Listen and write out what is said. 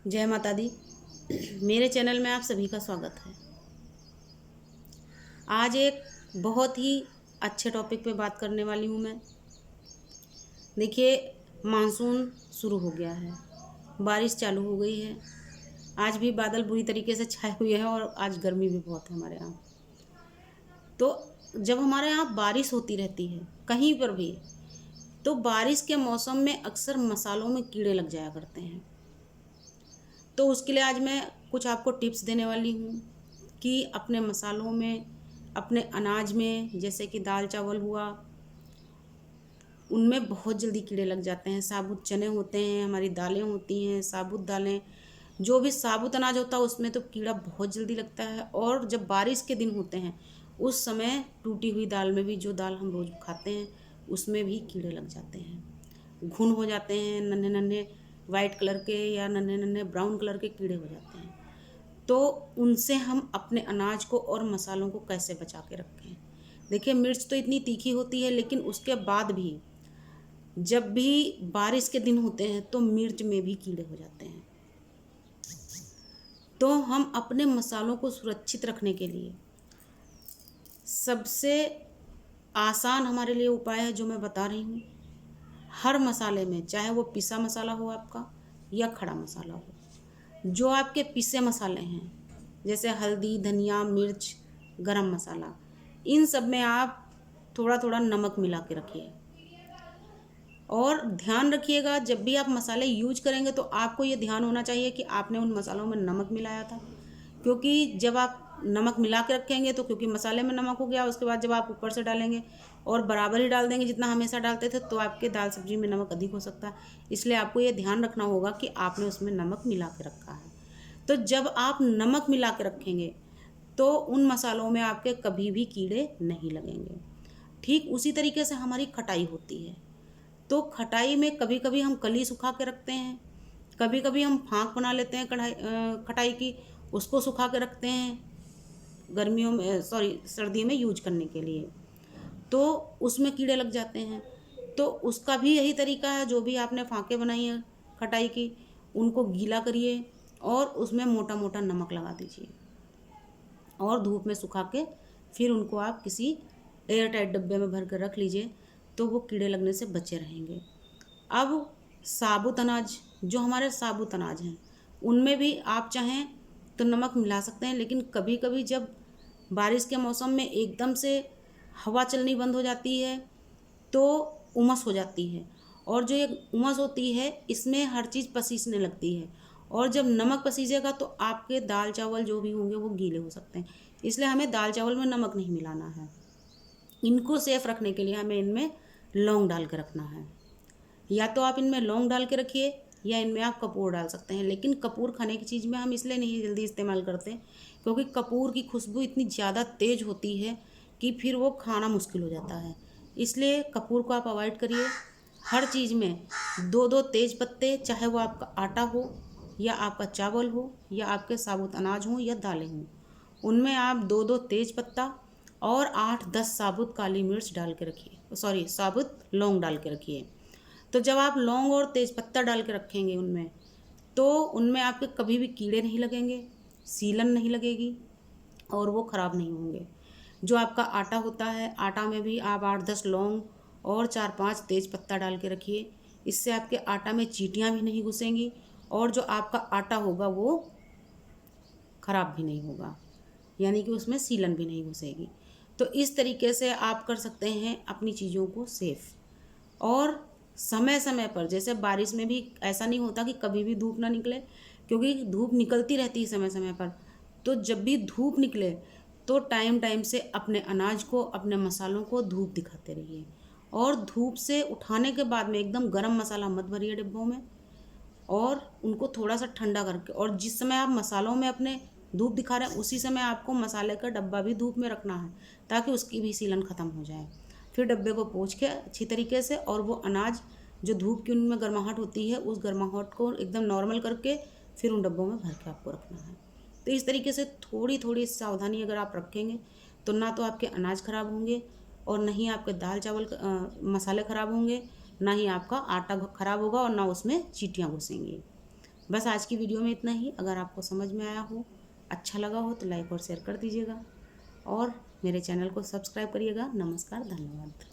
जय माता दी। मेरे चैनल में आप सभी का स्वागत है। आज एक बहुत ही अच्छे टॉपिक पे बात करने वाली हूँ मैं। देखिए, मानसून शुरू हो गया है, बारिश चालू हो गई है। आज भी बादल बुरी तरीके से छाए हुए हैं और आज गर्मी भी बहुत है हमारे यहाँ। तो जब हमारे यहाँ बारिश होती रहती है कहीं पर भी, तो बारिश के मौसम में अक्सर मसालों में कीड़े लग जाया करते हैं। तो उसके लिए आज मैं कुछ आपको टिप्स देने वाली हूँ कि अपने मसालों में, अपने अनाज में, जैसे कि दाल चावल हुआ, उनमें बहुत जल्दी कीड़े लग जाते हैं। साबुत चने होते हैं, हमारी दालें होती हैं, साबुत दालें, जो भी साबुत अनाज होता है उसमें तो कीड़ा बहुत जल्दी लगता है। और जब बारिश के दिन होते हैं उस समय टूटी हुई दाल में भी, जो दाल हम रोज़ खाते हैं, उसमें भी कीड़े लग जाते हैं। घुन हो जाते हैं, नन्हे नन्हे वाइट कलर के या नन्हे नन्हे ब्राउन कलर के कीड़े हो जाते हैं। तो उनसे हम अपने अनाज को और मसालों को कैसे बचा के रखें। देखिए, मिर्च तो इतनी तीखी होती है, लेकिन उसके बाद भी जब भी बारिश के दिन होते हैं तो मिर्च में भी कीड़े हो जाते हैं। तो हम अपने मसालों को सुरक्षित रखने के लिए सबसे आसान हमारे लिए उपाय है जो मैं बता रही हूँ। हर मसाले में, चाहे वो पिसा मसाला हो आपका या खड़ा मसाला हो, जो आपके पिसे मसाले हैं जैसे हल्दी, धनिया, मिर्च, गरम मसाला, इन सब में आप थोड़ा थोड़ा नमक मिला के रखिए। और ध्यान रखिएगा, जब भी आप मसाले यूज करेंगे तो आपको ये ध्यान होना चाहिए कि आपने उन मसालों में नमक मिलाया था। क्योंकि जब आप नमक मिला के रखेंगे तो क्योंकि मसाले में नमक हो गया, उसके बाद जब आप ऊपर से डालेंगे और बराबर ही डाल देंगे जितना हमेशा डालते थे, तो आपके दाल सब्जी में नमक अधिक हो सकता है। इसलिए आपको ये ध्यान रखना होगा कि आपने उसमें नमक मिला के रखा है। तो जब आप नमक मिला के रखेंगे तो उन मसालों में आपके कभी भी कीड़े नहीं लगेंगे। ठीक उसी तरीके से हमारी खटाई होती है। तो खटाई में कभी कभी हम कली सुखा के रखते हैं, कभी कभी हम फाँक बना लेते हैं खटाई की, उसको सुखा के रखते हैं गर्मियों में, सर्दियों में यूज करने के लिए, तो उसमें कीड़े लग जाते हैं। तो उसका भी यही तरीका है, जो भी आपने फाँकें बनाई हैं खटाई की, उनको गीला करिए और उसमें मोटा मोटा नमक लगा दीजिए और धूप में सुखा के फिर उनको आप किसी एयर टाइट डब्बे में भर कर रख लीजिए, तो वो कीड़े लगने से बचे रहेंगे। अब साबुत अनाज, जो हमारे साबुत अनाज हैं, उनमें भी आप चाहें तो नमक मिला सकते हैं, लेकिन कभी कभी जब बारिश के मौसम में एकदम से हवा चलनी बंद हो जाती है तो उमस हो जाती है, और जो ये उमस होती है इसमें हर चीज़ पसीजने लगती है, और जब नमक पसीजेगा तो आपके दाल चावल जो भी होंगे वो गीले हो सकते हैं। इसलिए हमें दाल चावल में नमक नहीं मिलाना है। इनको सेफ रखने के लिए हमें इनमें लौंग डाल के रखना है। या तो आप इनमें लौंग डाल के रखिए या इनमें आप कपूर डाल सकते हैं। लेकिन कपूर खाने की चीज़ में हम इसलिए नहीं जल्दी इस्तेमाल करते क्योंकि कपूर की खुशबू इतनी ज़्यादा तेज़ होती है कि फिर वो खाना मुश्किल हो जाता है। इसलिए कपूर को आप अवॉइड करिए। हर चीज़ में दो दो तेज पत्ते, चाहे वो आपका आटा हो या आपका चावल हो या आपके साबुत अनाज हो या दालें हों, उनमें आप दो दो तेज पत्ता और 8-10 साबुत काली मिर्च डाल के रखिए, साबुत लौंग डाल के रखिए। तो जब आप लौंग और तेज़पत्ता डाल के रखेंगे उनमें, तो उनमें आपके कभी भी कीड़े नहीं लगेंगे, सीलन नहीं लगेगी और वो ख़राब नहीं होंगे। जो आपका आटा होता है, आटा में भी आप 8-10 लौंग और 4-5 तेज़पत्ता डाल के रखिए। इससे आपके आटा में चींटियाँ भी नहीं घुसेंगी और जो आपका आटा होगा वो ख़राब भी नहीं होगा, यानी कि उसमें सीलन भी नहीं घुसेगी। तो इस तरीके से आप कर सकते हैं अपनी चीज़ों को सेफ़। और समय समय पर, जैसे बारिश में भी ऐसा नहीं होता कि कभी भी धूप ना निकले, क्योंकि धूप निकलती रहती है समय समय पर। तो जब भी धूप निकले तो टाइम टाइम से अपने अनाज को, अपने मसालों को धूप दिखाते रहिए। और धूप से उठाने के बाद में एकदम गरम मसाला मत भरिए डिब्बों में, और उनको थोड़ा सा ठंडा करके, और जिस समय आप मसालों में अपने धूप दिखा रहे हैं उसी समय आपको मसाले का डब्बा भी धूप में रखना है ताकि उसकी भी सीलन ख़त्म हो जाए। फिर डब्बे को पोंछ के अच्छी तरीके से, और वो अनाज जो धूप की उनमें गर्माहट होती है उस गर्माहट को एकदम नॉर्मल करके फिर उन डब्बों में भर के आपको रखना है। तो इस तरीके से थोड़ी थोड़ी सावधानी अगर आप रखेंगे तो ना तो आपके अनाज ख़राब होंगे और ना ही आपके दाल चावल मसाले ख़राब होंगे, ना ही आपका आटा ख़राब होगा और ना उसमें चींटियाँ घुसेंगी। बस आज की वीडियो में इतना ही। अगर आपको समझ में आया हो, अच्छा लगा हो तो लाइक और शेयर कर दीजिएगा और मेरे चैनल को सब्सक्राइब करिएगा। नमस्कार, धन्यवाद।